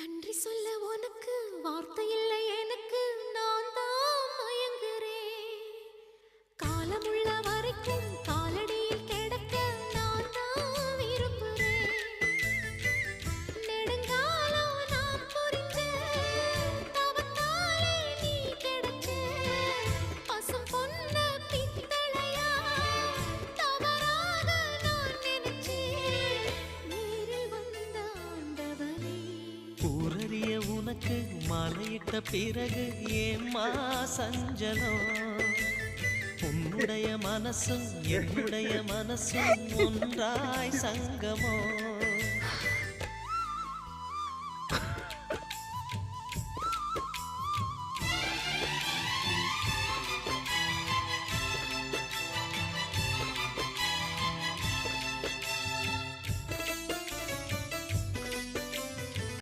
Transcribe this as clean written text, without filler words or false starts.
நன்றி சொல்ல உனக்கு வார்த்தை இல்லை எனக்கு, நான் தான் மயங்குறேன். காலமுள்ள வரைக்கும் காலடியில் கிடக்க நான் தான் விரும்புறேன். நெடுங்காலம் நான் புரிஞ்ச தவத்தாலே நீ கிடைச்ச பசும் பொன்ன பித்தளையா தவறாக நான் நினைச்சேன். நேரில் வந்த ஆண்டவனே, ஊரறிய உனக்கு மாலையிட்ட பிறகு ஏம்மா சஞ்சலம்? உன்னுடைய மனசும் என்னுடைய மனசும் ஒன்றாய் சங்கமோ?